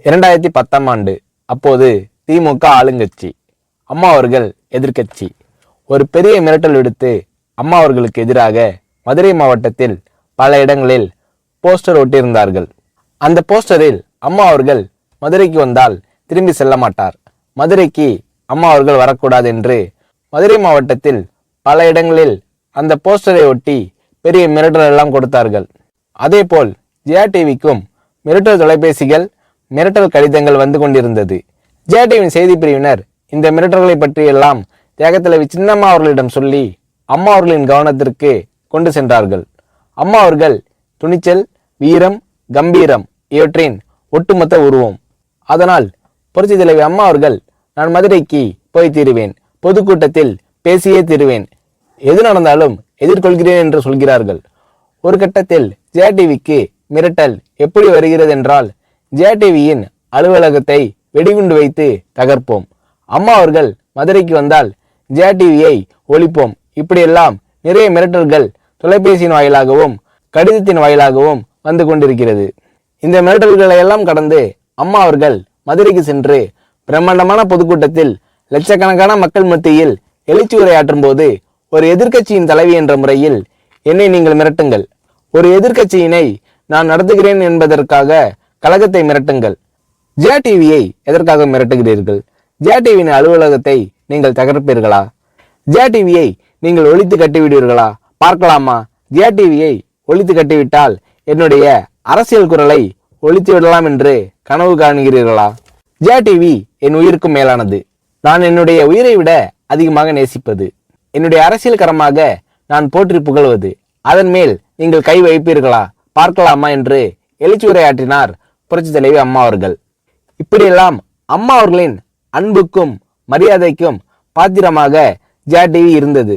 2010ஆம் ஆண்டு. அப்போது திமுக ஆளுங்கட்சி, அம்மா அவர்கள் எதிர்க்கட்சி. ஒரு பெரிய மிரட்டல் விடுத்து அம்மா அவர்களுக்கு எதிராக மதுரை மாவட்டத்தில் பல இடங்களில் போஸ்டர் ஒட்டியிருந்தார்கள். அந்த போஸ்டரில் அம்மா அவர்கள் மதுரைக்கு வந்தால் திரும்பி செல்ல மாட்டார், மதுரைக்கு அம்மா அவர்கள் வரக்கூடாது என்று மதுரை மாவட்டத்தில் பல இடங்களில் அந்த போஸ்டரை ஒட்டி பெரிய மிரட்டல் எல்லாம் கொடுத்தார்கள். அதேபோல் ஜெயா டிவிக்கும் மிரட்டல் தொலைபேசிகள், மிரட்டல் கடிதங்கள் வந்து கொண்டிருந்தது. ஜெயா டிவியின் செய்தி பிரிவினர் இந்த மிரட்டல்களை பற்றியெல்லாம் தியாகத்தலைவி சின்னம்மா அவர்களிடம் சொல்லி அம்மா அவர்களின் கவனத்திற்கு கொண்டு சென்றார்கள். அம்மா அவர்கள் துணிச்சல், வீரம், கம்பீரம் இவற்றின் ஒட்டுமொத்த உருவம். அதனால் புரட்சி தலைவி அம்மா அவர்கள், நான் மதுரைக்கு போய் தீருவேன், பொதுக்கூட்டத்தில் பேசியே தீருவேன், எது நடந்தாலும் எதிர்கொள்கிறேன் என்று சொல்கிறார்கள். ஒரு கட்டத்தில் ஜெயா டிவிக்கு மிரட்டல் எப்படி வருகிறது என்றால், ஜெயா டிவியின் அலுவலகத்தை வெடிகுண்டு வைத்து தகர்ப்போம், அம்மா அவர்கள் மதுரைக்கு வந்தால் ஜெயா டிவியை ஒழிப்போம், இப்படியெல்லாம் நிறைய மிரட்டல்கள் தொலைபேசியின் வாயிலாகவும் கடிதத்தின் வாயிலாகவும் வந்து கொண்டிருக்கிறது. இந்த மிரட்டல்களை எல்லாம் கடந்து அம்மா அவர்கள் மதுரைக்கு சென்று பிரம்மாண்டமான பொதுக்கூட்டத்தில் லட்சக்கணக்கான மக்கள் மத்தியில் எழுச்சி உரையாற்றும் போது, ஒரு எதிர்க்கட்சியின் தலைவி என்ற முறையில் என்னை நீங்கள் மிரட்டுங்கள், ஒரு எதிர்க்கட்சியினை நான் நடத்துகிறேன் என்பதற்காக கழகத்தை மிரட்டுங்கள், ஜெயா டிவியை எதற்காக மிரட்டுகிறீர்கள், ஜெயா டிவியின் அலுவலகத்தை நீங்கள் தகர்ப்பீர்களா, ஜெயா டிவியை நீங்கள் ஒழித்து கட்டிவிடுவீர்களா, பார்க்கலாமா, ஜெயா டிவியை ஒழித்து கட்டிவிட்டால் என்னுடைய அரசியல் குரலை ஒழித்து விடலாம் என்று கனவு காணுகிறீர்களா? ஜெயா டிவி என் உயிருக்கும் மேலானது, நான் என்னுடைய உயிரை விட அதிகமாக நேசிப்பது, என்னுடைய அரசியல் கரமாக நான் போற்றி புகழ்வது, அதன் மேல் நீங்கள் கை வைப்பீர்களா, பார்க்கலாமா என்று எழுச்சி உரையாற்றினார் புரட்சி தலைவி அம்மா அவர்கள். இப்படியெல்லாம் அம்மா அவர்களின் அன்புக்கும் மரியாதைக்கும் பாத்திரமாக ஜெயா டிவி இருந்தது.